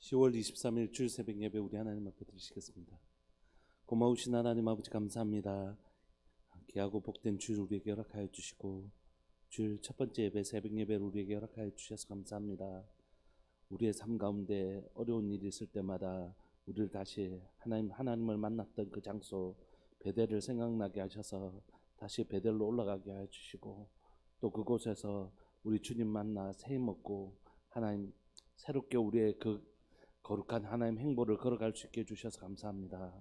10월 23일 주일 새벽 예배 우리 하나님 앞에 드리시겠습니다. 고마우신 하나님 아버지 감사합니다. 귀하고 복된 주일 우리에게 허락하여 주시고 주일 첫 번째 예배 새벽 예배를 우리에게 허락하여 주셔서 감사합니다. 우리의 삶 가운데 어려운 일이 있을 때마다 우리를 다시 하나님을 만났던 그 장소 베델을 생각나게 하셔서 다시 베델로 올라가게 하여 주시고 또 그곳에서 우리 주님 만나 새 힘 얻고 하나님 새롭게 우리의 그 거룩한 하나님 행보를 걸어갈 수 있게 해주셔서 감사합니다.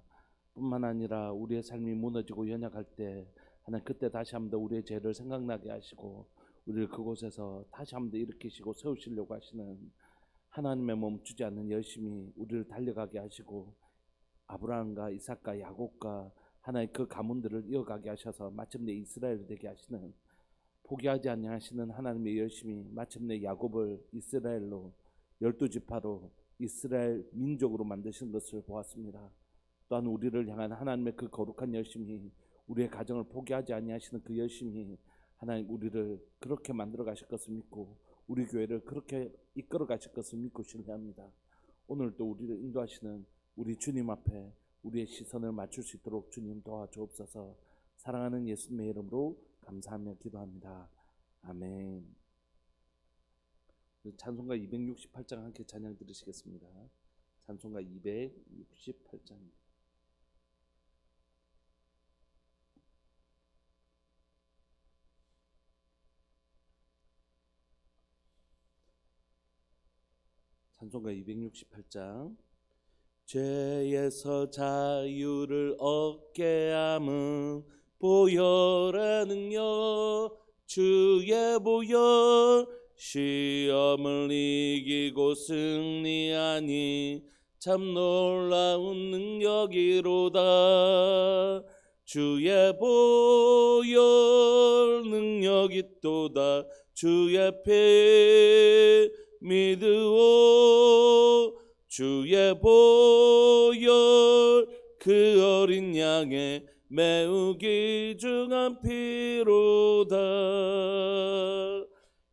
뿐만 아니라 우리의 삶이 무너지고 연약할 때 하나님 그때 다시 한번 더 우리의 죄를 생각나게 하시고 우리를 그곳에서 다시 한번 더 일으키시고 세우시려고 하시는 하나님의 멈추지 않는 열심히 우리를 달려가게 하시고 아브라함과 이삭과 야곱과 하나님 그 가문들을 이어가게 하셔서 마침내 이스라엘이 되게 하시는 포기하지 아니하시는 하나님의 열심히 마침내 야곱을 이스라엘로 12지파로 이스라엘 민족으로 만드신 것을 보았습니다. 또한 우리를 향한 하나님의 그 거룩한 열심이 우리의 가정을 포기하지 아니하시는 그 열심이 하나님 우리를 그렇게 만들어 가실 것을 믿고 우리 교회를 그렇게 이끌어 가실 것을 믿고 신뢰합니다. 오늘도 우리를 인도하시는 우리 주님 앞에 우리의 시선을 맞출 수 있도록 주님 도와주옵소서. 사랑하는 예수님의 이름으로 감사하며 기도합니다. 아멘. 찬송가 268장 함께 찬양 들으시겠습니다. 찬송가 268장. 찬송가 268장. 죄에서 자유를 얻게 함은 보혈의 능력 주의 보혈 시험을 이기고 승리하니 참 놀라운 능력이로다. 주의 보혈 능력이 또다. 주의 피 믿으오. 주의 보혈 그 어린 양의 매우 귀중한 피로다.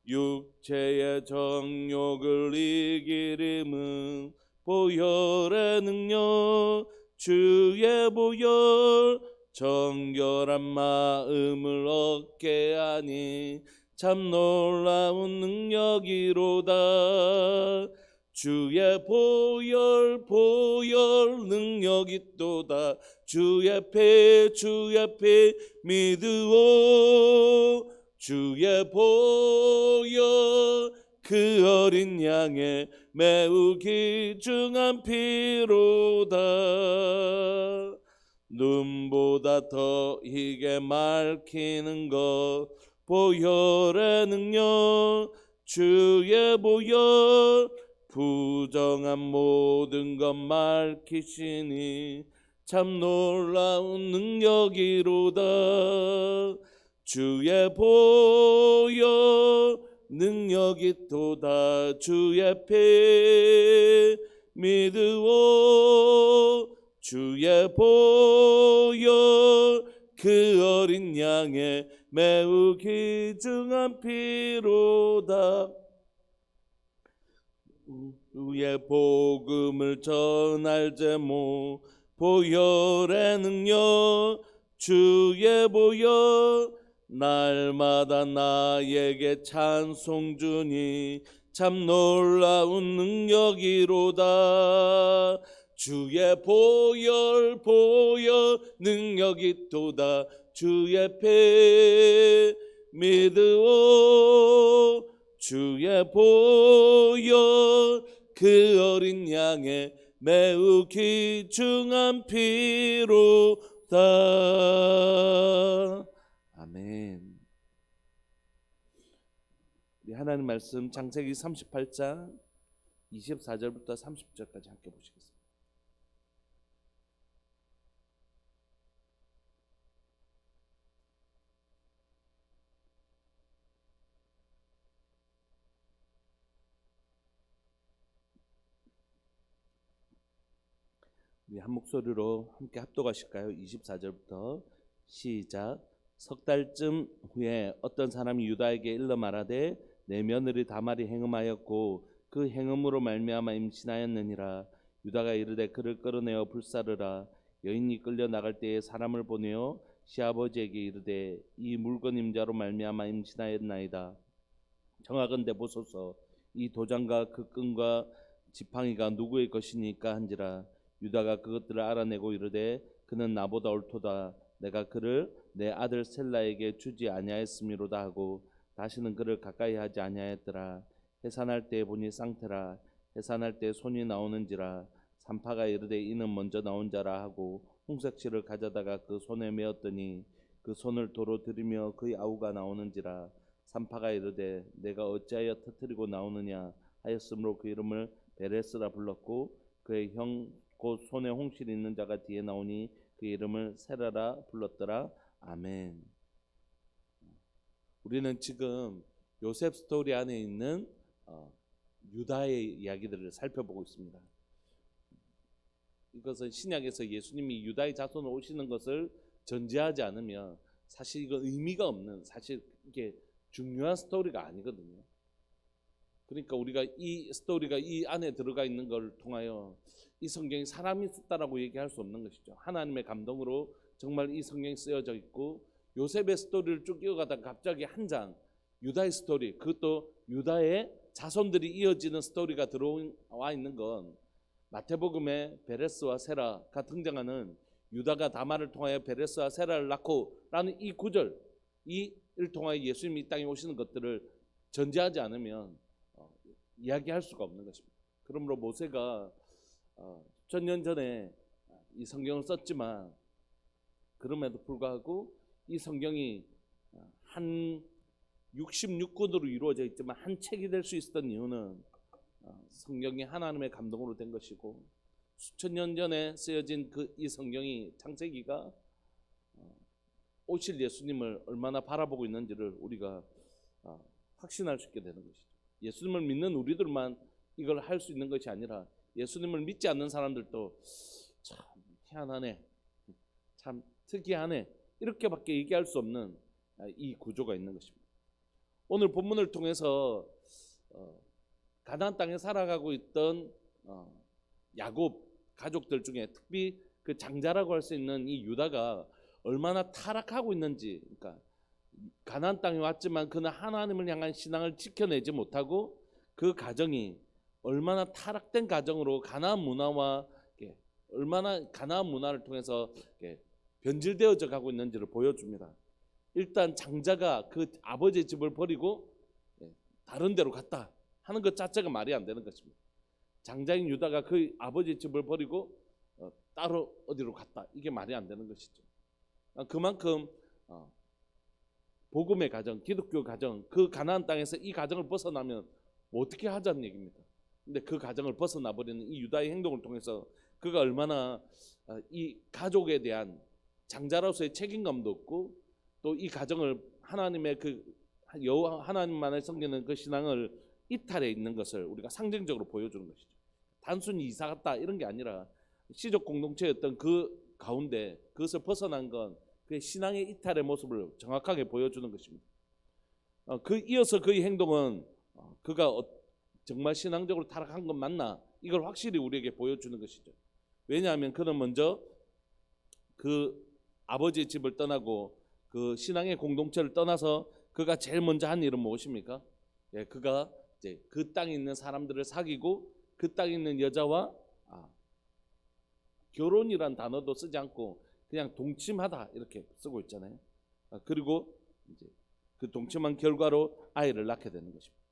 육체의 정욕을 이기림은 보혈의 능력 주의 보혈 정결한 마음을 얻게 하니 참 놀라운 능력이로다. 주의 보혈 능력이 또다. 주의 피 믿으오. 주의 보혈 그 어린 양의 매우 귀중한 피로다. 눈보다 더 희게 맑히는 것 보혈의 능력 주의 보혈 부정한 모든 것 맑히시니 참 놀라운 능력이로다. 주의 보혈 능력이 또다. 주의 피 믿으오. 주의 보혈 그 어린 양의 매우 귀중한 피로다. 주의 복음을 전할 제목 보혈의 능력 주의 보혈 날마다 나에게 찬송 주니 참 놀라운 능력이로다. 주의 보혈 능력이 또다. 주의 피 믿으오. 주의 보혈 그 어린 양의 매우 귀중한 피로다. 아멘. 우리 하나님 말씀 창세기 38장 24절부터 30절까지 함께 보시겠습니다. 우리 한 목소리로 함께 합독하실까요? 24절부터 시작. 석 달쯤 후에 어떤 사람이 유다에게 일러 말하되 내 며느리 다말이 행음하였고 그 행음으로 말미암아 임신하였느니라. 유다가 이르되 그를 끌어내어 불사르라. 여인이 끌려 나갈 때에 사람을 보내어 시아버지에게 이르되 이 물건 임자로 말미암아 임신하였나이다. 정하건대 보소서. 이 도장과 그 끈과 지팡이가 누구의 것이니까 한지라. 유다가 그것들을 알아내고 이르되 그는 나보다 옳도다. 내가 그를 내 아들 셀라에게 주지 아니하였음이로다 하고 다시는 그를 가까이 하지 아니하였더라. 해산할 때 보니 쌍태라. 해산할 때 손이 나오는지라. 산파가 이르되 이는 먼저 나온 자라 하고 홍색실을 가져다가 그 손에 메었더니 그 손을 도로 들이며 그의 아우가 나오는지라. 산파가 이르되 내가 어찌하여 터뜨리고 나오느냐 하였으므로 그 이름을 베레스라 불렀고 그의 형 곧 손에 홍실이 있는 자가 뒤에 나오니 그 이름을 세라라 불렀더라. 아멘. 우리는 지금 요셉 스토리 안에 있는 유다의 이야기들을 살펴보고 있습니다. 이것은 신약에서 예수님이 유다의 자손으로 오시는 것을 전제하지 않으면 사실 이건 의미가 없는, 사실 이게 중요한 스토리가 아니거든요. 그러니까 우리가 이 스토리가 이 안에 들어가 있는 걸 통하여 이 성경이 사람이 썼다라고 얘기할 수 없는 것이죠. 하나님의 감동으로 정말 이 성경이 쓰여져 있고, 요셉의 스토리를 쭉 이어가다가 갑자기 한 장 유다의 스토리, 그것도 유다의 자손들이 이어지는 스토리가 들어와 있는 건 마태복음에 베레스와 세라가 등장하는 유다가 다말을 통하여 베레스와 세라를 낳고라는 이 구절, 이를 통하여 예수님이 이 땅에 오시는 것들을 전제하지 않으면 이야기할 수가 없는 것입니다. 그러므로 모세가 천년 전에 이 성경을 썼지만 그럼에도 불구하고 이 성경이 한 66권으로 이루어져 있지만 한 책이 될 수 있었던 이유는 성경이 하나님의 감동으로 된 것이고, 수천 년 전에 쓰여진 이 성경이, 창세기가 오실 예수님을 얼마나 바라보고 있는지를 우리가 확신할 수 있게 되는 것이죠. 예수님을 믿는 우리들만 이걸 할 수 있는 것이 아니라 예수님을 믿지 않는 사람들도 참 희한하네, 참 특이하네, 이렇게밖에 얘기할 수 없는 이 구조가 있는 것입니다. 오늘 본문을 통해서 가나안 땅에 살아가고 있던 야곱 가족들 중에 특히 그 장자라고 할 수 있는 이 유다가 얼마나 타락하고 있는지, 그러니까 가나안 땅에 왔지만 그는 하나님을 향한 신앙을 지켜내지 못하고 그 가정이 얼마나 타락된 가정으로 가나안 문화와 얼마나 가나안 문화를 통해서 변질되어져 가고 있는지를 보여줍니다. 일단 장자가 그 아버지의 집을 버리고 다른 데로 갔다 하는 것 자체가 말이 안 되는 것입니다. 장자인 유다가 그 아버지의 집을 버리고 따로 어디로 갔다, 이게 말이 안 되는 것이죠. 그만큼 복음의 가정, 기독교 가정, 그 가나안 땅에서 이 가정을 벗어나면 뭐 어떻게 하자는 얘기입니다. 근데 그 가정을 벗어나 버리는 이 유다의 행동을 통해서 그가 얼마나 이 가족에 대한 장자로서의 책임감도 없고, 또 이 가정을 하나님의 그 여호와 하나님만을 섬기는 그 신앙을 이탈해 있는 것을 우리가 상징적으로 보여주는 것이죠. 단순히 이사 갔다 이런 게 아니라 시족 공동체였던 그 가운데 그것을 벗어난 건 그의 신앙의 이탈의 모습을 정확하게 보여주는 것입니다. 이어서 그의 행동은 그가 정말 신앙적으로 타락한 건 맞나, 이걸 확실히 우리에게 보여주는 것이죠. 왜냐하면 그는 먼저 그 아버지의 집을 떠나고 그 신앙의 공동체를 떠나서 그가 제일 먼저 한 일은 무엇입니까? 그가 이제 그 땅에 있는 사람들을 사귀고 그 땅에 있는 여자와 결혼이란 단어도 쓰지 않고 그냥 동침하다 이렇게 쓰고 있잖아요. 그리고 이제 그 동침한 결과로 아이를 낳게 되는 것입니다.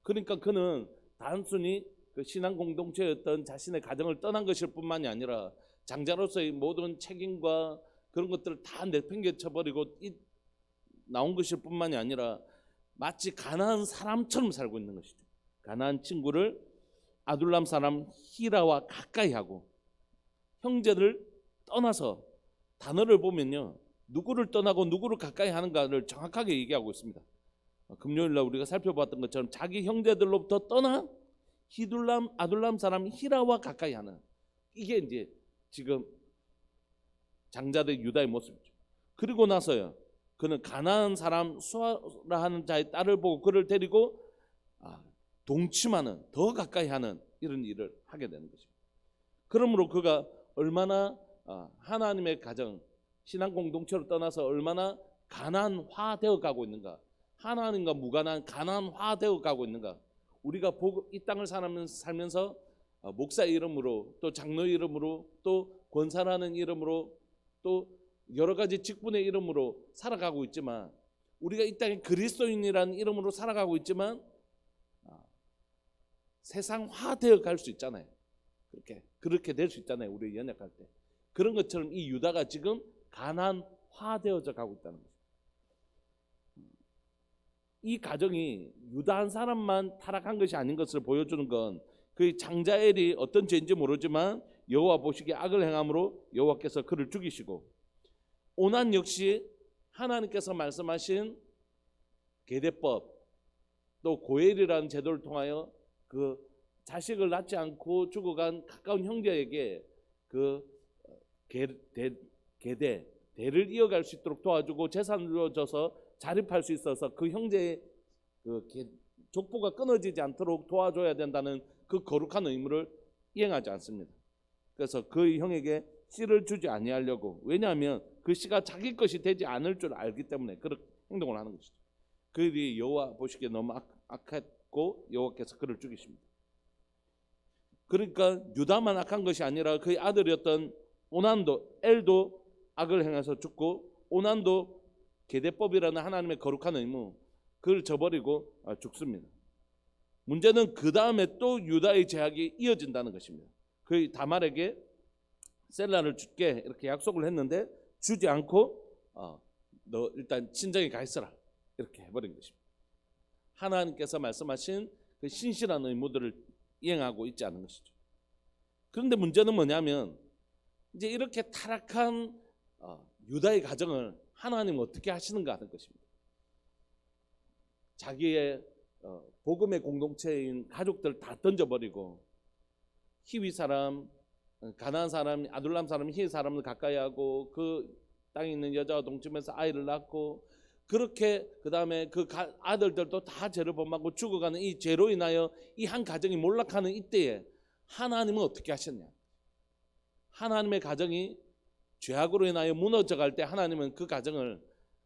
그러니까 그는 단순히 그 신앙 공동체였던 자신의 가정을 떠난 것일 뿐만이 아니라 장자로서의 모든 책임과 그런 것들을 다 내팽개쳐 버리고 나온 것일 뿐만이 아니라 마치 가나안 사람처럼 살고 있는 것이죠. 가나안 친구를 아둘람 사람 히라와 가까이 하고, 형제를 떠나서 단어를 보면요, 누구를 떠나고 누구를 가까이 하는가를 정확하게 얘기하고 있습니다. 금요일날 우리가 살펴봤던 것처럼 자기 형제들로부터 떠나 아둘람 사람 히라와 가까이 하는, 이게 이제 지금 장자된 유다의 모습이죠. 그리고 나서요, 그는 가나안 사람 수아라 하는 자의 딸을 보고 그를 데리고 동침하는, 더 가까이 하는 이런 일을 하게 되는 것입니다. 그러므로 그가 얼마나 하나님의 가정, 신앙 공동체로 떠나서 얼마나 가난화되어 가고 있는가, 하나님과 무관한 가난화되어 가고 있는가. 우리가 이 땅을 살면서 목사의 이름으로, 또 장로의 이름으로, 또 권사라는 이름으로, 또 여러 가지 직분의 이름으로 살아가고 있지만, 우리가 이 땅에 그리스도인이라는 이름으로 살아가고 있지만 세상화되어 갈 수 있잖아요. 그렇게 될 수 있잖아요. 우리 연약할 때. 그런 것처럼 이 유다가 지금 가난화되어져 가고 있다는 거죠. 이 가정이 유다 한 사람만 타락한 것이 아닌 것을 보여주는 건 그 장자엘이 어떤 죄인지 모르지만 여호와 보시기에 악을 행함으로 여호와께서 그를 죽이시고, 오난 역시 하나님께서 말씀하신 계대법, 또 고엘이라는 제도를 통하여 그 자식을 낳지 않고 죽어간 가까운 형제에게 그 대를 이어갈 수 있도록 도와주고 재산을 줘서 자립할 수 있어서 그 형제의 그 족보가 끊어지지 않도록 도와줘야 된다는 그 거룩한 의무를 이행하지 않습니다. 그래서 그 형에게 씨를 주지 아니하려고, 왜냐하면 그 씨가 자기 것이 되지 않을 줄 알기 때문에 그런 행동을 하는 것이죠. 그 일이 여호와 보시기에 너무 악했고 여호와께서 그를 죽이십니다. 그러니까 유다만 악한 것이 아니라 그의 아들이었던 오난도, 엘도 악을 행해서 죽고, 오난도 계대법이라는 하나님의 거룩한 의무, 그걸 저버리고 죽습니다. 문제는 그 다음에 또 유다의 죄악이 이어진다는 것입니다. 그의 다말에게 셀라를 줄게 이렇게 약속을 했는데 주지 않고 너 일단 친정에 가 있어라 이렇게 해버린 것입니다. 하나님께서 말씀하신 그 신실한 의무들을 이행하고 있지 않은 것이죠. 그런데 문제는 뭐냐면, 이제 이렇게 타락한 유다의 가정을 하나님은 어떻게 하시는가 하는 것입니다. 자기의 복음의 공동체인 가족들 다 던져버리고, 히위 사람, 가나안 사람, 아둘람 사람, 히위 사람을 가까이 하고, 그 땅에 있는 여자와 동침해서 아이를 낳고, 그렇게 그 다음에 그 아들들도 다 죄를 범하고 죽어가는 이 죄로 인하여 이 한 가정이 몰락하는 이때에 하나님은 어떻게 하셨냐? 하나님의 가정이 죄악으로 인하여 무너져갈 때 하나님은 그 가정을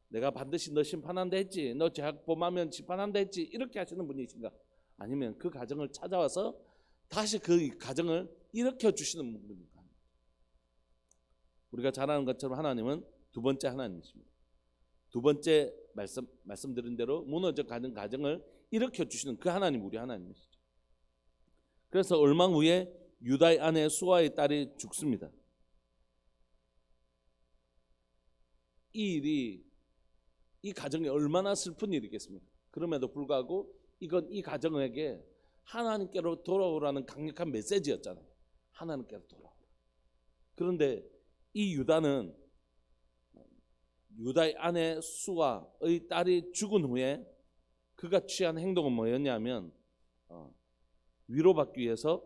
내가 반드시 너 심판한다 했지, 너 죄악 범하면 심판한다 했지, 이렇게 하시는 분이신가? 아니면 그 가정을 찾아와서 다시 그 가정을 일으켜 주시는 분입니까? 우리가 잘 아는 것처럼 하나님은 두 번째 하나님이십니다. 두 번째 말씀드린 대로 무너져 가는 가정을 일으켜 주시는 그 하나님, 우리 하나님이시죠. 그래서 얼마 후에 유다의 아내 수아의 딸이 죽습니다. 이 일이 이 가정이 얼마나 슬픈 일이겠습니까? 그럼에도 불구하고 이건 이 가정에게 하나님께로 돌아오라는 강력한 메시지였잖아요. 하나님께로 돌아오라. 그런데 이 유다는 유다의 아내 수아의 딸이 죽은 후에 그가 취한 행동은 뭐였냐면, 위로받기 위해서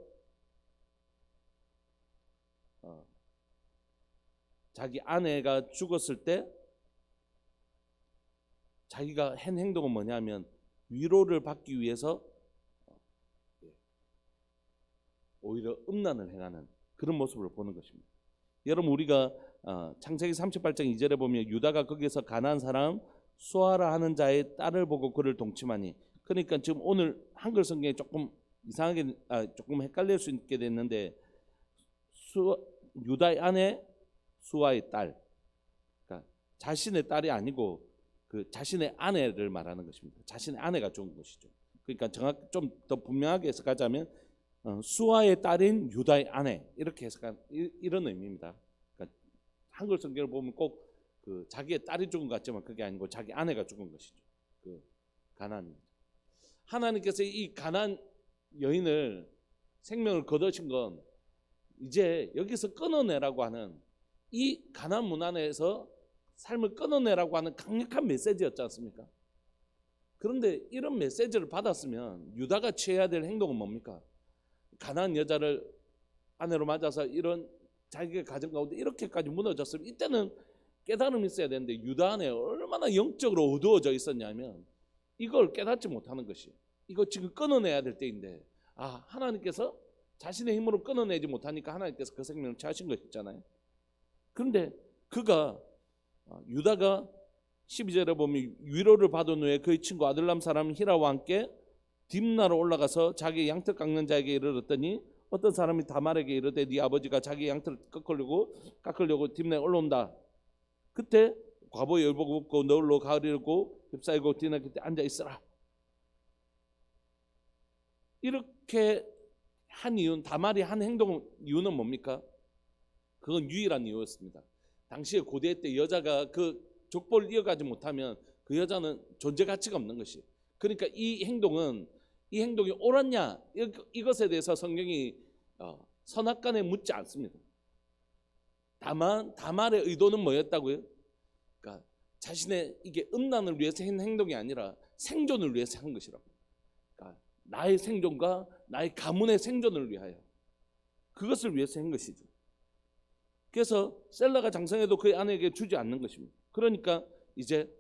자기 아내가 죽었을 때 자기가 한 행동은 뭐냐면 위로를 받기 위해서 오히려 음란을 행하는 그런 모습을 보는 것입니다. 여러분, 우리가 창세기 38장 2절에 보면 유다가 거기서 가나안 사람 수아라 하는 자의 딸을 보고 그를 동침하니, 그러니까 지금 오늘 한글 성경에 조금 이상하게 조금 헷갈릴 수 있게 됐는데, 유다의 아내 수아의 딸, 그러니까 자신의 딸이 아니고 그 자신의 아내를 말하는 것입니다. 자신의 아내가 죽은 것이죠. 그러니까 좀 더 분명하게 해석하자면 수아의 딸인 유다의 아내, 이렇게 해석한 이런 의미입니다. 그러니까 한글 성경을 보면 꼭 그 자기의 딸이 죽은 것 같지만 그게 아니고 자기 아내가 죽은 것이죠. 그 가나안. 하나님께서 이 가나안 여인을 생명을 거두신 건 이제 여기서 끊어내라고 하는, 이 가나안 문안에서 삶을 끊어내라고 하는 강력한 메시지였지 않습니까? 그런데 이런 메시지를 받았으면 유다가 취해야 될 행동은 뭡니까? 가나안 여자를 아내로 맞아서 이런 자기의 가정 가운데 이렇게까지 무너졌으면 이때는 깨달음이 있어야 되는데, 유다 안에 얼마나 영적으로 어두워져 있었냐면 이걸 깨닫지 못하는 것이, 이거 지금 끊어내야 될 때인데 하나님께서 자신의 힘으로 끊어내지 못하니까 하나님께서 그 생명을 취하신 것이잖아요. 그런데 유다가 12절에 보면 위로를 받은 후에 그의 친구 아들람 사람 히라와 함께 딥나로 올라가서 자기 양털 깎는 자에게 이르렀더니 어떤 사람이 다말에게 이르되 네 아버지가 자기 양털을 깎으려고 딥나에 올라온다. 그때 과부 열복 입고 너울로 가을이고 휩싸이고 딥나 곁에 앉아 있으라. 이렇게 한 이유는, 다말이 한 행동 이유는 뭡니까? 그건 유일한 이유였습니다. 당시에 고대 때 여자가 그 족보를 이어가지 못하면 그 여자는 존재 가치가 없는 것이. 그러니까 이 행동이 옳았냐 이것에 대해서 성경이 선악간에 묻지 않습니다. 다만 다말의 의도는 뭐였다고요? 그러니까 자신의 이게 음란을 위해서 한 행동이 아니라 생존을 위해서 한 것이라고. 그러니까 나의 생존과 나의 가문의 생존을 위하여 그것을 위해서 한 것이죠. 그래서 셀라가 장성해도 그의 아내에게 주지 않는 것입니다. 그러니까 이제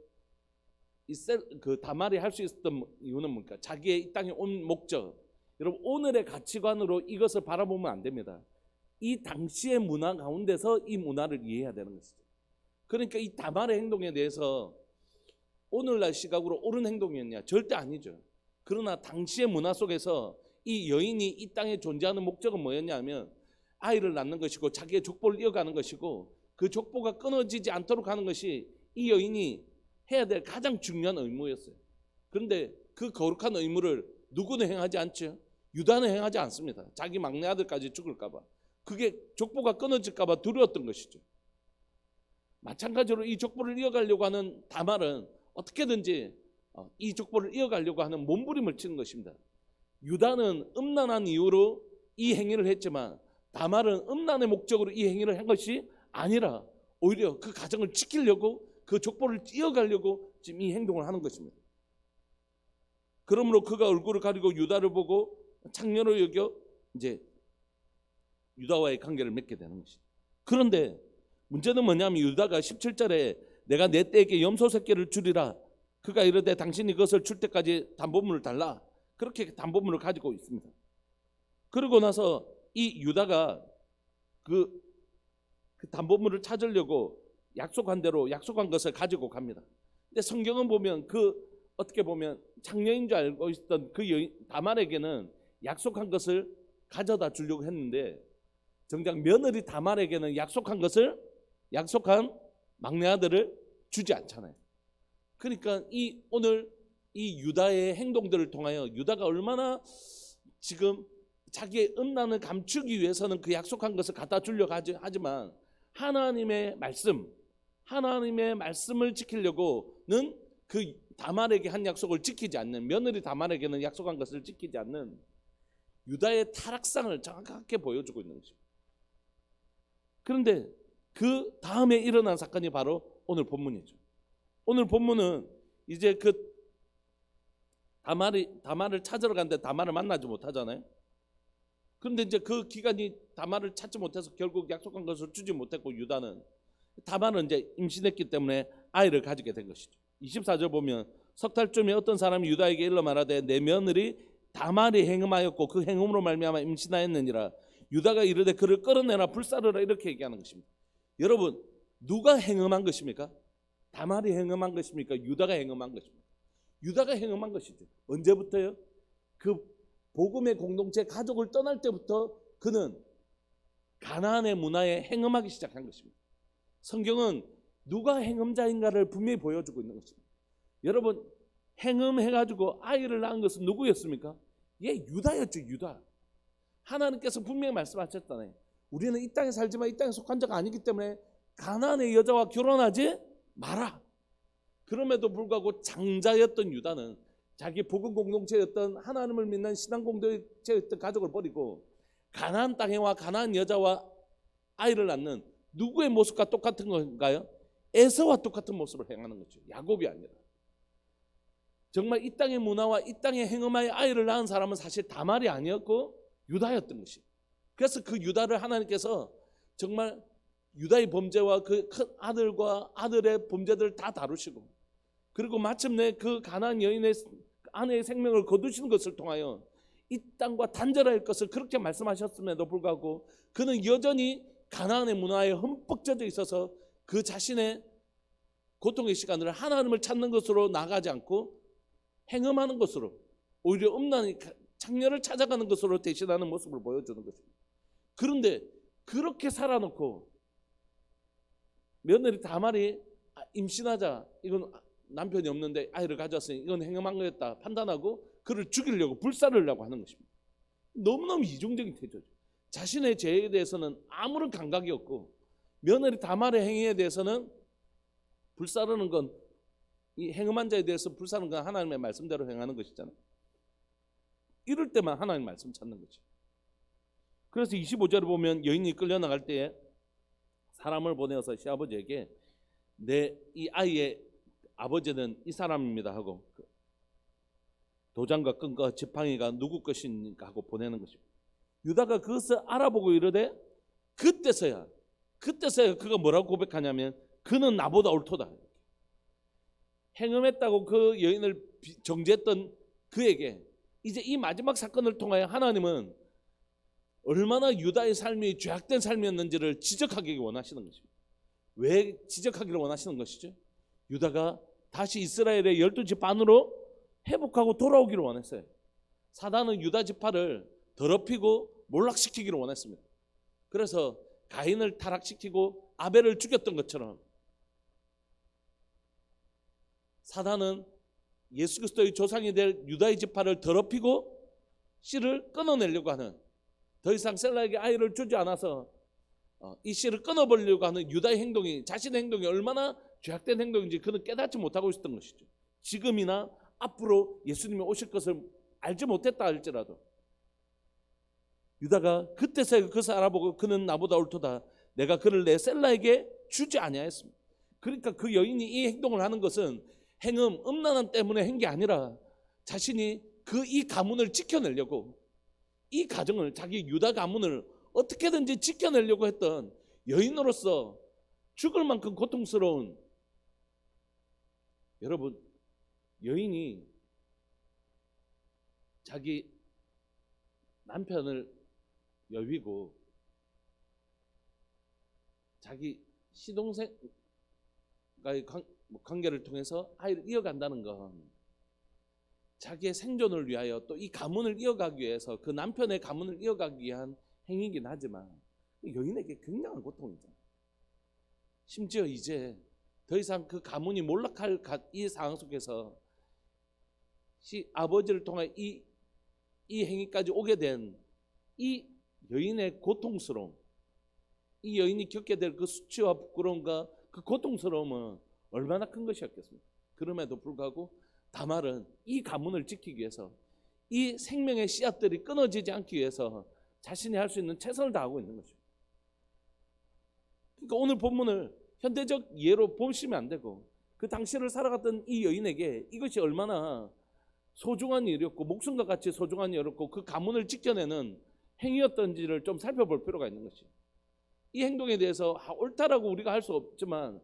그 다말이 할 수 있었던 이유는 뭡니까? 자기의 이 땅에 온 목적. 여러분, 오늘의 가치관으로 이것을 바라보면 안 됩니다. 이 당시의 문화 가운데서 이 문화를 이해해야 되는 것이죠. 그러니까 이 다말의 행동에 대해서 오늘날 시각으로 옳은 행동이었냐? 절대 아니죠. 그러나 당시의 문화 속에서 이 여인이 이 땅에 존재하는 목적은 뭐였냐면 아이를 낳는 것이고 자기의 족보를 이어가는 것이고 그 족보가 끊어지지 않도록 하는 것이 이 여인이 해야 될 가장 중요한 의무였어요. 그런데 그 거룩한 의무를 누구는 행하지 않죠. 유다는 행하지 않습니다. 자기 막내 아들까지 죽을까 봐. 그게 족보가 끊어질까 봐 두려웠던 것이죠. 마찬가지로 이 족보를 이어가려고 하는 다말은 어떻게든지 이 족보를 이어가려고 하는 몸부림을 치는 것입니다. 유다는 음란한 이유로 이 행위를 했지만 다말은 음란의 목적으로 이 행위를 한 것이 아니라 오히려 그 가정을 지키려고 그 족보를 이어가려고 지금 이 행동을 하는 것입니다. 그러므로 그가 얼굴을 가리고 유다를 보고 창녀로 여겨 이제 유다와의 관계를 맺게 되는 것이죠. 그런데 문제는 뭐냐면 유다가 17절에 내가 내 떼에게 염소 새끼를 주리라. 그가 이르되 당신이 그것을 줄 때까지 담보물을 달라. 그렇게 담보물을 가지고 있습니다. 그러고 나서 이 유다가 그 담보물을 찾으려고 약속한 대로 약속한 것을 가지고 갑니다. 근데 성경은 보면 어떻게 보면 창녀인 줄 알고 있었던 그 여인 다말에게는 약속한 것을 가져다 주려고 했는데 정작 며느리 다말에게는 약속한 막내 아들을 주지 않잖아요. 그러니까 오늘 이 유다의 행동들을 통하여 유다가 얼마나 지금 자기의 음란을 감추기 위해서는 그 약속한 것을 갖다 주려고 하지만 하나님의 말씀을 지키려고는 그 다말에게 한 약속을 지키지 않는, 며느리 다말에게는 약속한 것을 지키지 않는 유다의 타락상을 정확하게 보여주고 있는 것입니다. 그런데 그 다음에 일어난 사건이 바로 오늘 본문이죠. 오늘 본문은 이제 그 다말을 찾으러 갔는데 다말을 만나지 못하잖아요. 그런데 이제 그 기간이 다말을 찾지 못해서 결국 약속한 것을 주지 못했고 유다는 다말은 이제 임신했기 때문에 아이를 가지게 된 것이죠. 24절 보면 석 달쯤에 어떤 사람이 유다에게 일러 말하되 내 며느리 다말이 행음하였고 그 행음으로 말미암아 임신하였느니라. 유다가 이르되 그를 끌어내라 불사르라 이렇게 얘기하는 것입니다. 여러분, 누가 행음한 것입니까? 다말이 행음한 것입니까? 유다가 행음한 것입니까? 유다가 행음한 것이죠. 언제부터요? 그 복음의 공동체 가족을 떠날 때부터 그는 가나안의 문화에 행음하기 시작한 것입니다. 성경은 누가 행음자인가를 분명히 보여주고 있는 것입니다. 여러분, 행음해가지고 아이를 낳은 것은 누구였습니까? 유다였죠. 유다. 하나님께서 분명히 말씀하셨잖아요. 우리는 이 땅에 살지만 이 땅에 속한 자가 아니기 때문에 가나안의 여자와 결혼하지 마라. 그럼에도 불구하고 장자였던 유다는 자기 복음 공동체였던 하나님을 믿는 신앙 공동체였던 가족을 버리고 가나안 땅에 와 가나안 여자와 아이를 낳는 누구의 모습과 똑같은 건가요? 에서와 똑같은 모습을 행하는 거죠. 야곱이 아니라. 정말 이 땅의 문화와 이 땅의 행음하에 아이를 낳은 사람은 사실 다말이 아니었고 유다였던 것이. 그래서 그 유다를 하나님께서 정말 유다의 범죄와 그 큰 아들과 아들의 범죄들을 다 다루시고 그리고 마침내 그 가나안 여인의 아내의 생명을 거두시는 것을 통하여 이 땅과 단절할 것을 그렇게 말씀하셨음에도 불구하고 그는 여전히 가나안의 문화에 흠뻑 젖어 있어서 그 자신의 고통의 시간을 하나님을 찾는 것으로 나가지 않고 행음하는 것으로 오히려 음란의 창녀를 찾아가는 것으로 대신하는 모습을 보여주는 것입니다. 그런데 그렇게 살아놓고 며느리 다말이 임신하자, 이건 남편이 없는데 아이를 가졌으니 이건 행음한 거였다 판단하고 그를 죽이려고 불살르려고 하는 것입니다. 너무너무 이중적인 태도죠. 자신의 죄에 대해서는 아무런 감각이 없고 며느리 다말의 행위에 대해서는 불사르는 건, 이 행음한 자에 대해서 불사르는 건 하나님의 말씀대로 행하는 것이잖아요. 이럴 때만 하나님 말씀 찾는 거죠. 그래서 25절을 보면 여인이 끌려나갈 때에 사람을 보내어서 시아버지에게 내 이 아이의 아버지는 이 사람입니다 하고 도장과 끈과 지팡이가 누구 것인가 하고 보내는 것입니다. 유다가 그것을 알아보고 이르되 그때서야 그가 뭐라고 고백하냐면 그는 나보다 옳도다. 행음했다고 그 여인을 정죄했던 그에게 이제 이 마지막 사건을 통하여 하나님은 얼마나 유다의 삶이 죄악된 삶이었는지를 지적하기 원하시는 것입니다. 왜 지적하기를 원하시는 것이죠? 유다가 다시 이스라엘의 12지 반으로 회복하고 돌아오기를 원했어요. 사단은 유다 지파를 더럽히고 몰락시키기를 원했습니다. 그래서 가인을 타락시키고 아벨을 죽였던 것처럼 사단은 예수 그리스도의 조상이 될 유다의 지파를 더럽히고 씨를 끊어내려고 하는, 더 이상 셀라에게 아이를 주지 않아서 이 씨를 끊어버리려고 하는 유다의 행동이, 자신의 행동이 얼마나 죄악된 행동인지 그는 깨닫지 못하고 있었던 것이죠. 지금이나 앞으로 예수님이 오실 것을 알지 못했다 할지라도 유다가 그때서야 그것을 알아보고 그는 나보다 옳도다, 내가 그를 내 셀라에게 주지 아니하였습니다. 그러니까 그 여인이 이 행동을 하는 것은 행음, 음란함 때문에 한 게 아니라 자신이 이 가문을 지켜내려고, 이 가정을, 자기 유다 가문을 어떻게든지 지켜내려고 했던 여인으로서 죽을 만큼 고통스러운, 여러분, 여인이 자기 남편을 여위고 자기 시동생과의 관계를 통해서 아이를 이어간다는 건 자기의 생존을 위하여 또 이 가문을 이어가기 위해서 그 남편의 가문을 이어가기 위한 행위이긴 하지만 여인에게 굉장한 고통이잖아요. 심지어 이제 더 이상 그 가문이 몰락할 이 상황 속에서 아버지를 통해 이 행위까지 오게 된 이 여인의 고통스러움, 이 여인이 겪게 될 그 수치와 부끄러움과 그 고통스러움은 얼마나 큰 것이었겠습니까? 그럼에도 불구하고 다말은 이 가문을 지키기 위해서, 이 생명의 씨앗들이 끊어지지 않기 위해서 자신이 할 수 있는 최선을 다하고 있는 거죠. 그러니까 오늘 본문을 현대적 예로 보시면 안 되고 그 당시를 살아갔던 이 여인에게 이것이 얼마나 소중한 일이었고 목숨과 같이 소중한 일이었고 그 가문을 지켜내는 행위였던지를 좀 살펴볼 필요가 있는 것이죠. 이 행동에 대해서 옳다라고 우리가 할 수 없지만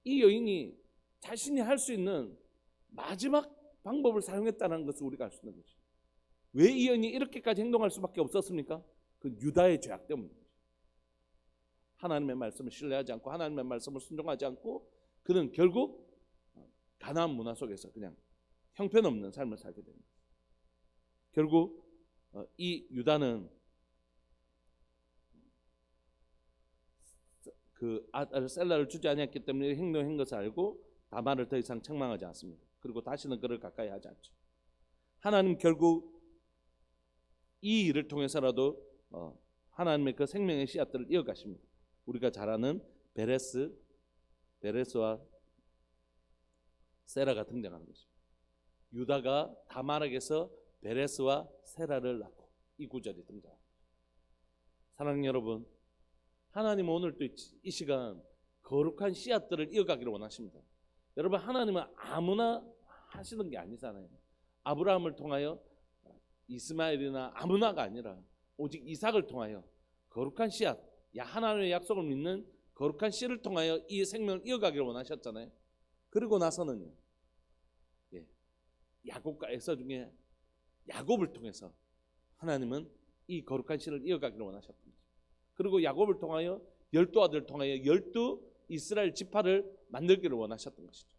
이 여인이 자신이 할 수 있는 마지막 방법을 사용했다는 것을 우리가 알 수 있는 것이죠. 왜 이 여인이 이렇게까지 행동할 수밖에 없었습니까? 그 유다의 죄악 때문입니다. 하나님의 말씀을 신뢰하지 않고 하나님의 말씀을 순종하지 않고 그는 결국 가나안 문화 속에서 그냥 형편없는 삶을 살게 됩니다. 결국 이 유다는 그 아들 셀라를 주지 아니했기 때문에 행동한 것을 알고 다말을 더 이상 책망하지 않습니다. 그리고 다시는 그를 가까이 하지 않죠. 하나님 결국 이 일을 통해서라도 하나님의 그 생명의 씨앗들을 이어가십니다. 우리가 잘 아는 베레스와 세라가 등장하는 것입니다. 유다가 다말에게서 베레스와 세라를 낳고 이 구절이 등장합니다. 사랑하는 여러분, 하나님은 오늘도 이 시간 거룩한 씨앗들을 이어가기를 원하십니다. 여러분, 하나님은 아무나 하시는 게 아니잖아요. 아브라함을 통하여 이스마엘이나 아무나가 아니라 오직 이삭을 통하여 거룩한 씨앗, 하나님의 약속을 믿는 거룩한 씨를 통하여 이 생명을 이어가기를 원하셨잖아요. 그리고 나서는요, 야곱과 에서 중에 야곱을 통해서 하나님은 이 거룩한 신을 이어가기를 원하셨던 거죠. 그리고 야곱을 통하여 12아들을 통하여 12 이스라엘 지파를 만들기를 원하셨던 것이죠.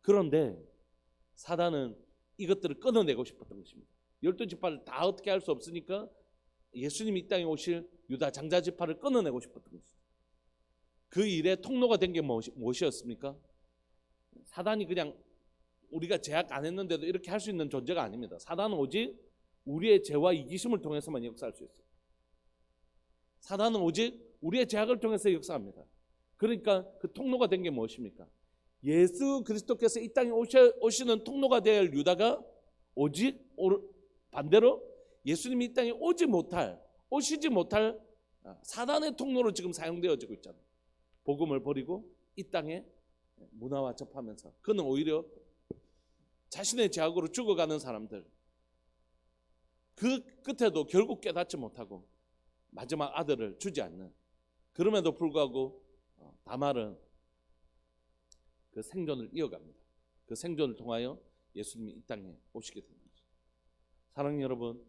그런데 사단은 이것들을 끊어내고 싶었던 것입니다. 12지파를 다 어떻게 할 수 없으니까 예수님이 이 땅에 오실 유다 장자 지파를 끊어내고 싶었던 것이죠. 그 일의 통로가 된 게 무엇이었습니까? 사단이 그냥 우리가 제약 안 했는데도 이렇게 할 수 있는 존재가 아닙니다. 사단은 오직 우리의 죄와 이기심을 통해서만 역사할 수 있어요. 사단은 오직 우리의 제약을 통해서 역사합니다. 그러니까 그 통로가 된 게 무엇입니까? 예수 그리스도께서 이 땅에 오시는 통로가 될 유다가 오직 반대로 예수님이 이 땅에 오시지 못할 사단의 통로로 지금 사용되어지고 있잖아요. 복음을 버리고 이 땅에 문화와 접하면서 그는 오히려 자신의 제약으로 죽어가는 사람들, 그 끝에도 결국 깨닫지 못하고 마지막 아들을 주지 않는, 그럼에도 불구하고 다말은 그 생존을 이어갑니다. 그 생존을 통하여 예수님이 이 땅에 오시게 됩니다. 사랑하는 여러분,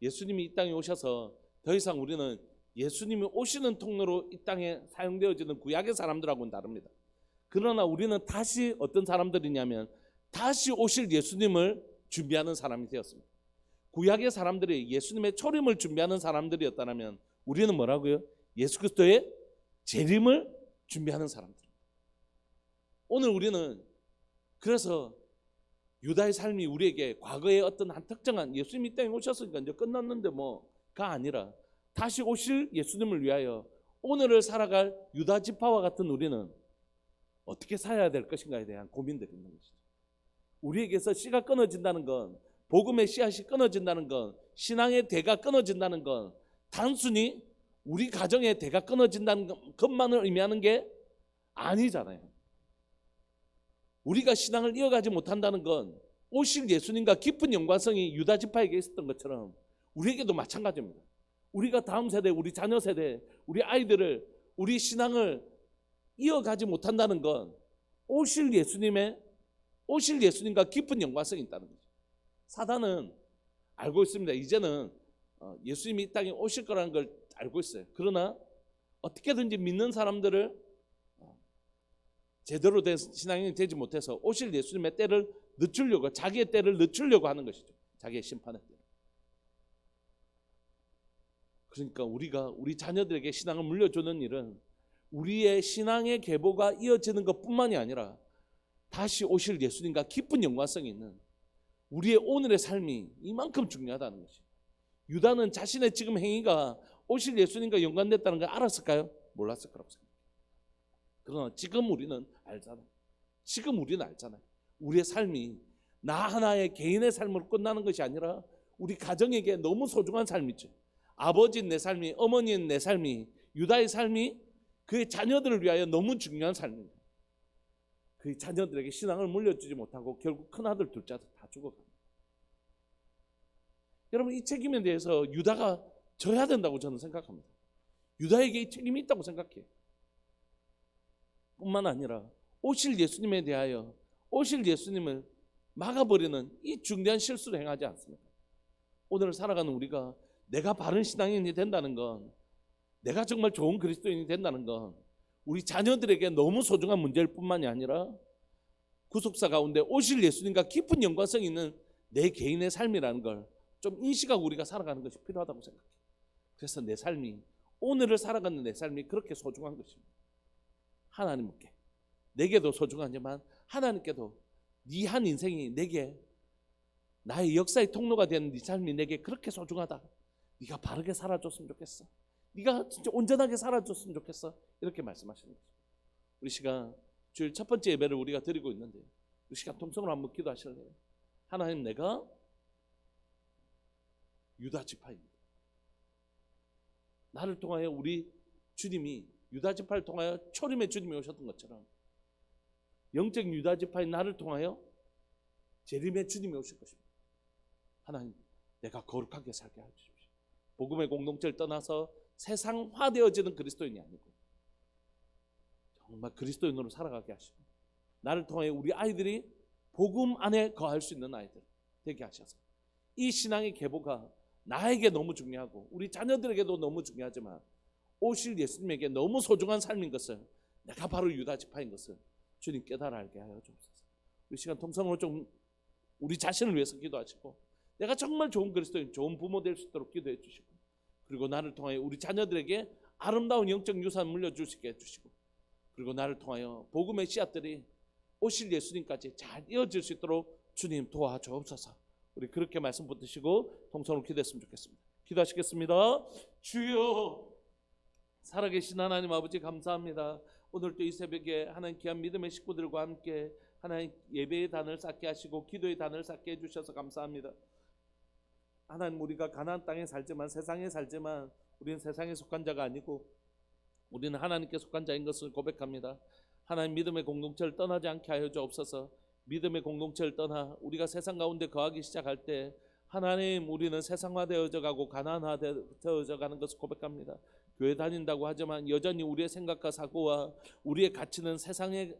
예수님이 이 땅에 오셔서 더 이상 우리는 예수님이 오시는 통로로 이 땅에 사용되어지는 구약의 사람들하고는 다릅니다. 그러나 우리는 다시 어떤 사람들이냐면 다시 오실 예수님을 준비하는 사람이 되었습니다. 구약의 사람들이 예수님의 초림을 준비하는 사람들이었다면 우리는 뭐라고요? 예수 그리스도의 재림을 준비하는 사람들. 오늘 우리는 그래서 유다의 삶이 우리에게 과거의 어떤 한 특정한 예수님이 이 땅에 오셨으니까 이제 끝났는데 뭐가 아니라 다시 오실 예수님을 위하여 오늘을 살아갈 유다 지파와 같은 우리는 어떻게 살아야 될 것인가에 대한 고민들이 있는 것이죠. 우리에게서 씨가 끊어진다는 건, 복음의 씨앗이 끊어진다는 건, 신앙의 대가 끊어진다는 건 단순히 우리 가정의 대가 끊어진다는 것만을 의미하는 게 아니잖아요. 우리가 신앙을 이어가지 못한다는 건 오실 예수님과 깊은 연관성이 유다 지파에게 있었던 것처럼 우리에게도 마찬가지입니다. 우리가 다음 세대, 우리 자녀 세대, 우리 아이들을, 우리 신앙을 이어가지 못한다는 건 오실 예수님과 깊은 연관성이 있다는 거죠. 사단은 알고 있습니다. 이제는 예수님이 이 땅에 오실 거라는 걸 알고 있어요. 그러나 어떻게든지 믿는 사람들을 제대로 된 신앙이 되지 못해서 오실 예수님의 때를 늦추려고, 자기의 때를 늦추려고 하는 것이죠. 자기의 심판의 때. 그러니까 우리가 우리 자녀들에게 신앙을 물려주는 일은 우리의 신앙의 계보가 이어지는 것뿐만이 아니라 다시 오실 예수님과 깊은 연관성이 있는 우리의 오늘의 삶이 이만큼 중요하다는 것이. 유다는 자신의 지금 행위가 오실 예수님과 연관됐다는 걸 알았을까요? 몰랐을 거라고 생각해요. 그러나 지금 우리는 알잖아요. 우리의 삶이 나 하나의 개인의 삶으로 끝나는 것이 아니라 우리 가정에게 너무 소중한 삶이죠. 아버지인 내 삶이, 어머니인 내 삶이, 유다의 삶이 그의 자녀들을 위하여 너무 중요한 삶입니다. 그 자녀들에게 신앙을 물려주지 못하고 결국 큰아들, 둘째아들 다 죽어갑니다. 여러분, 이 책임에 대해서 유다가 져야 된다고 저는 생각합니다. 유다에게 이 책임이 있다고 생각해요. 뿐만 아니라 오실 예수님에 대하여 오실 예수님을 막아버리는 이 중대한 실수를 행하지 않습니까? 오늘 살아가는 우리가 내가 바른 신앙인이 된다는 건, 내가 정말 좋은 그리스도인이 된다는 건 우리 자녀들에게 너무 소중한 문제일 뿐만이 아니라 구속사 가운데 오실 예수님과 깊은 연관성이 있는 내 개인의 삶이라는 걸 좀 인식하고 우리가 살아가는 것이 필요하다고 생각해요. 그래서 내 삶이, 오늘을 살아가는 내 삶이 그렇게 소중한 것입니다. 하나님께, 내게도 소중하지만 하나님께도 네 한 인생이 내게, 나의 역사의 통로가 되는 네 삶이 내게 그렇게 소중하다. 네가 바르게 살아줬으면 좋겠어. 네가 진짜 온전하게 살아줬으면 좋겠어. 이렇게 말씀하시는 거죠. 우리 시간 주일 첫 번째 예배를 우리가 드리고 있는데 우리 시간 통성으로 한번 기도하실래요? 하나님, 내가 유다 지파입니다. 나를 통하여 우리 주님이 유다 지파를 통하여 초림의 주님이 오셨던 것처럼 영적 유다 지파인 나를 통하여 재림의 주님이 오실 것입니다. 하나님, 내가 거룩하게 살게 해주십시오. 복음의 공동체를 떠나서 세상화되어지는 그리스도인이 아니고 정말 그리스도인으로 살아가게 하시고, 나를 통하여 우리 아이들이 복음 안에 거할 수 있는 아이들 되게 하셔서 이 신앙의 계보가 나에게 너무 중요하고 우리 자녀들에게도 너무 중요하지만 오실 예수님에게 너무 소중한 삶인 것을, 내가 바로 유다 지파인 것을 주님 깨달아 알게 하여 주옵소서. 이 시간 통성으로 좀 우리 자신을 위해서 기도하시고, 내가 정말 좋은 그리스도인, 좋은 부모 될 수 있도록 기도해 주시고, 그리고 나를 통하여 우리 자녀들에게 아름다운 영적 유산 물려줄 수 있게 해주시고, 그리고 나를 통하여 복음의 씨앗들이 오실 예수님까지 잘 이어질 수 있도록 주님 도와주옵소서. 우리 그렇게 말씀 붙드시고 통성으로 기도했으면 좋겠습니다. 기도하시겠습니다. 주여, 살아계신 하나님 아버지 감사합니다. 오늘 또 이 새벽에 하나님 귀한 믿음의 식구들과 함께 하나님 예배의 단을 쌓게 하시고 기도의 단을 쌓게 해주셔서 감사합니다. 하나님, 우리가 가나안 땅에 살지만, 세상에 살지만 우리는 세상에 속한 자가 아니고 우리는 하나님께 속한 자인 것을 고백합니다. 하나님, 믿음의 공동체를 떠나지 않게 하여 주옵소서. 믿음의 공동체를 떠나 우리가 세상 가운데 거하기 시작할 때 하나님, 우리는 세상화되어져 가고 가난화되어져 가는 것을 고백합니다. 교회 다닌다고 하지만 여전히 우리의 생각과 사고와 우리의 가치는 세상에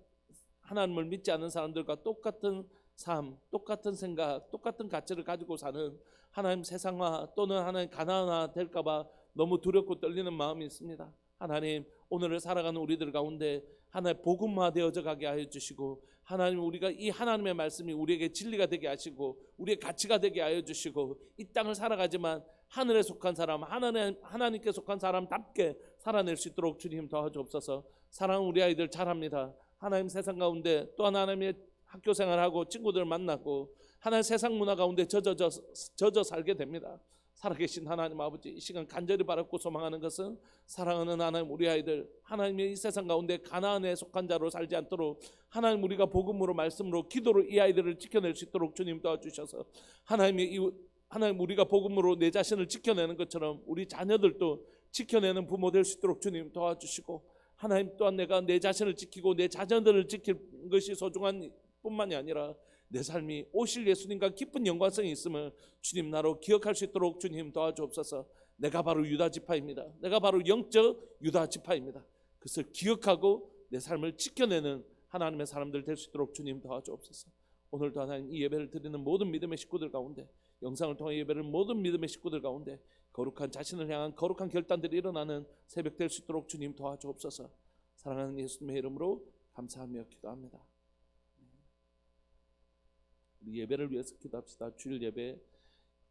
하나님을 믿지 않는 사람들과 똑같은 삶, 똑같은 생각, 똑같은 가치를 가지고 사는 하나님, 세상화 또는 하나님 가난화 될까 봐 너무 두렵고 떨리는 마음이 있습니다. 하나님, 오늘을 살아가는 우리들 가운데 하나님 복음화되어져 가게 하여 주시고, 하나님, 우리가 이 하나님의 말씀이 우리에게 진리가 되게 하시고 우리의 가치가 되게 하여 주시고, 이 땅을 살아가지만 하늘에 속한 사람, 하나님께 속한 사람답게 살아낼 수 있도록 주님 도와주옵소서. 사랑하는 우리 아이들 잘합니다. 하나님, 세상 가운데 또 하나님의 학교 생활하고 친구들 만나고 하나님 세상 문화 가운데 젖어 살게 됩니다. 살아계신 하나님 아버지, 이 시간 간절히 바라고 소망하는 것은 사랑하는 하나님, 우리 아이들 하나님의 이 세상 가운데 가나안에 속한 자로 살지 않도록 하나님, 우리가 복음으로 말씀으로 기도로 이 아이들을 지켜낼 수 있도록 주님 도와주셔서 하나님, 우리가 복음으로 내 자신을 지켜내는 것처럼 우리 자녀들도 지켜내는 부모 될 수 있도록 주님 도와주시고, 하나님, 또한 내가 내 자신을 지키고 내 자녀들을 지킬 것이 소중한 뿐만이 아니라 내 삶이 오실 예수님과 깊은 연관성이 있음을 주님 나로 기억할 수 있도록 주님 도와주옵소서. 내가 바로 유다 지파입니다. 내가 바로 영적 유다 지파입니다. 그것을 기억하고 내 삶을 지켜내는 하나님의 사람들 될 수 있도록 주님 도와주옵소서. 오늘도 하나님, 이 예배를 드리는 모든 믿음의 식구들 가운데, 영상을 통해 예배를 모든 믿음의 식구들 가운데 거룩한 자신을 향한 거룩한 결단들이 일어나는 새벽 될 수 있도록 주님 도와주옵소서. 사랑하는 예수님의 이름으로 감사하며 기도합니다. 우리 예배를 위해서 기도합시다. 주일 예배,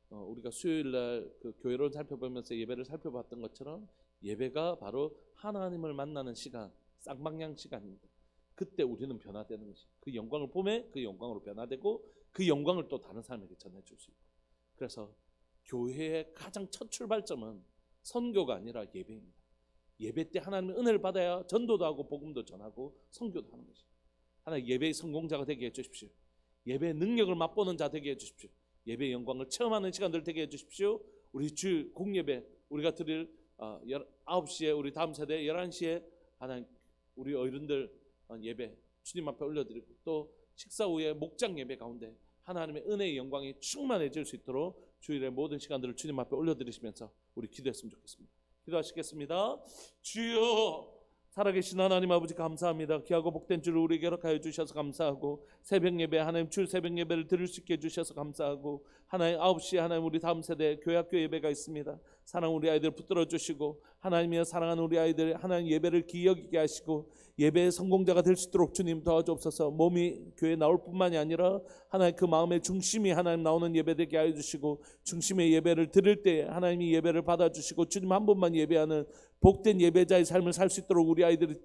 우리가 수요일날 그 교회를 살펴보면서 예배를 살펴봤던 것처럼 예배가 바로 하나님을 만나는 시간, 쌍방향 시간입니다. 그때 우리는 변화되는 것이, 그 영광을 보매 그 영광으로 변화되고 그 영광을 또 다른 사람에게 전해줄 수 있고, 그래서 교회의 가장 첫 출발점은 선교가 아니라 예배입니다. 예배 때 하나님의 은혜를 받아야 전도도 하고 복음도 전하고 선교도 하는 것입니다. 하나님, 예배의 성공자가 되게 해주십시오. 예배의 능력을 맛보는 자 되게 해주십시오. 예배의 영광을 체험하는 시간들 되게 해주십시오. 우리 주일 공예배 우리가 드릴 9시에 우리 다음 세대 11시에 하나님, 우리 어른들 예배 주님 앞에 올려드리고, 또 식사 후에 목장 예배 가운데 하나님의 은혜의 영광이 충만해질 수 있도록 주일의 모든 시간들을 주님 앞에 올려드리시면서 우리 기도했으면 좋겠습니다. 기도하시겠습니다. 주여, 살아계신 하나님 아버지 감사합니다. 귀하고 복된 주를 우리에게 허락하여 주셔서 감사하고, 새벽 예배 하나님 주 새벽 예배를 드릴 수 있게 해주셔서 감사하고, 하나님 9시에 하나님 우리 다음 세대 교회학교 예배가 있습니다. 사랑 우리 아이들 붙들어 주시고, 하나님이여 사랑하는 우리 아이들 하나님 예배를 기여기게 하시고 예배의 성공자가 될 수 있도록 주님 도와주옵소서. 몸이 교회에 나올 뿐만이 아니라 하나님 그 마음의 중심이 하나님 나오는 예배 되게 하여 주시고, 중심의 예배를 드릴 때 하나님이 예배를 받아주시고 주님 한 분만 예배하는 복된 예배자의 삶을 살 수 있도록 우리 아이들이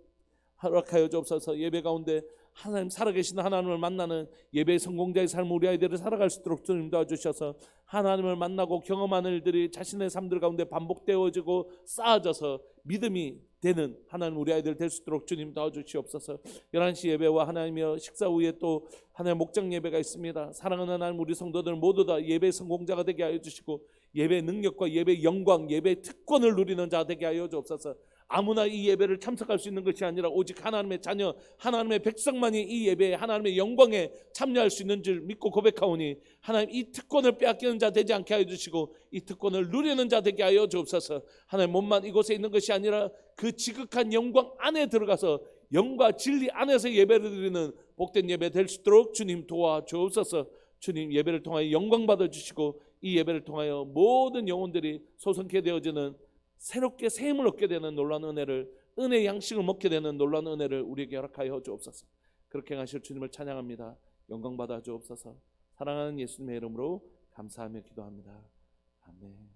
허락하여 주옵소서. 예배 가운데 하나님, 살아계신 하나님을 만나는 예배의 성공자의 삶을 우리 아이들을 살아갈 수 있도록 주님 도와주셔서, 하나님을 만나고 경험하는 일들이 자신의 삶들 가운데 반복되어지고 쌓아져서 믿음이 되는 하나님 우리 아이들 될 수 있도록 주님 도와주시옵소서. 11시 예배와 하나님이여 식사 후에 또 하나님 목장 예배가 있습니다. 사랑하는 하나님, 우리 성도들 모두 다 예배의 성공자가 되게 하여 주시고 예배의 능력과 예배의 영광, 예배의 특권을 누리는 자 되게 하여 주옵소서. 아무나 이 예배를 참석할 수 있는 것이 아니라 오직 하나님의 자녀, 하나님의 백성만이 이 예배에 하나님의 영광에 참여할 수 있는 줄 믿고 고백하오니, 하나님 이 특권을 빼앗기는 자 되지 않게 하여 주시고 이 특권을 누리는 자 되게 하여 주옵소서. 하나님, 몸만 이곳에 있는 것이 아니라 그 지극한 영광 안에 들어가서 영과 진리 안에서 예배를 드리는 복된 예배 될 수 있도록 주님 도와주옵소서. 주님 예배를 통하여 영광 받아주시고 이 예배를 통하여 모든 영혼들이 소성케 되어지는 새롭게 새 힘을 얻게 되는 놀라운 은혜를, 은혜의 양식을 먹게 되는 놀라운 은혜를 우리에게 허락하여 주옵소서. 그렇게 하실 주님을 찬양합니다. 영광 받아 주옵소서. 사랑하는 예수님의 이름으로 감사하며 기도합니다. 아멘.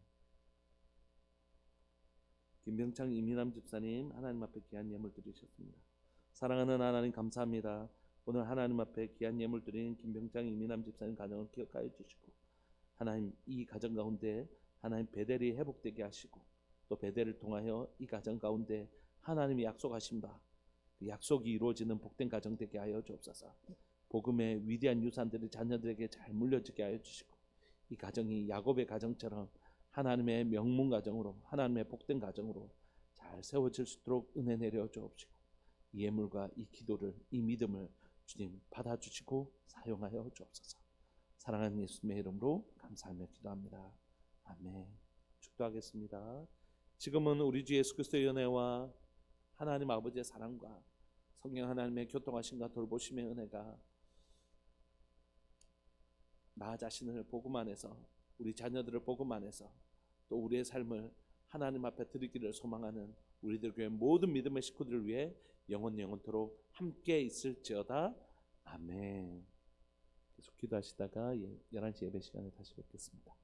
김병창 이민남 집사님 하나님 앞에 귀한 예물 드리셨습니다. 사랑하는 하나님 감사합니다. 오늘 하나님 앞에 귀한 예물 드린 김병창 이민남 집사님 가정을 기억하여 주시고 하나님 이 가정 가운데 하나님 베델이 회복되게 하시고 또 베델을 통하여 이 가정 가운데 하나님이 약속하신 바 그 약속이 이루어지는 복된 가정 되게 하여 주옵소서. 복음의 위대한 유산들이 자녀들에게 잘 물려지게 하여 주시고 이 가정이 야곱의 가정처럼 하나님의 명문 가정으로 하나님의 복된 가정으로 잘 세워질 수 있도록 은혜 내려 주옵시고 이 예물과 이 기도를 이 믿음을 주님 받아주시고 사용하여 주옵소서. 사랑하는 예수님의 이름으로 감사하며 기도합니다. 아멘. 축도하겠습니다. 지금은 우리 주 예수 그리스도의 은혜와 하나님 아버지의 사랑과 성령 하나님의 교통하심과 돌보심의 은혜가 나 자신을 복음 안에서 우리 자녀들을 복음 안에서 또 우리의 삶을 하나님 앞에 드리기를 소망하는 우리들 교회 모든 믿음의 식구들을 위해 영원토록 함께 있을지어다. 아멘. 계속 기도하시다가 11시 예배 시간에 다시 뵙겠습니다.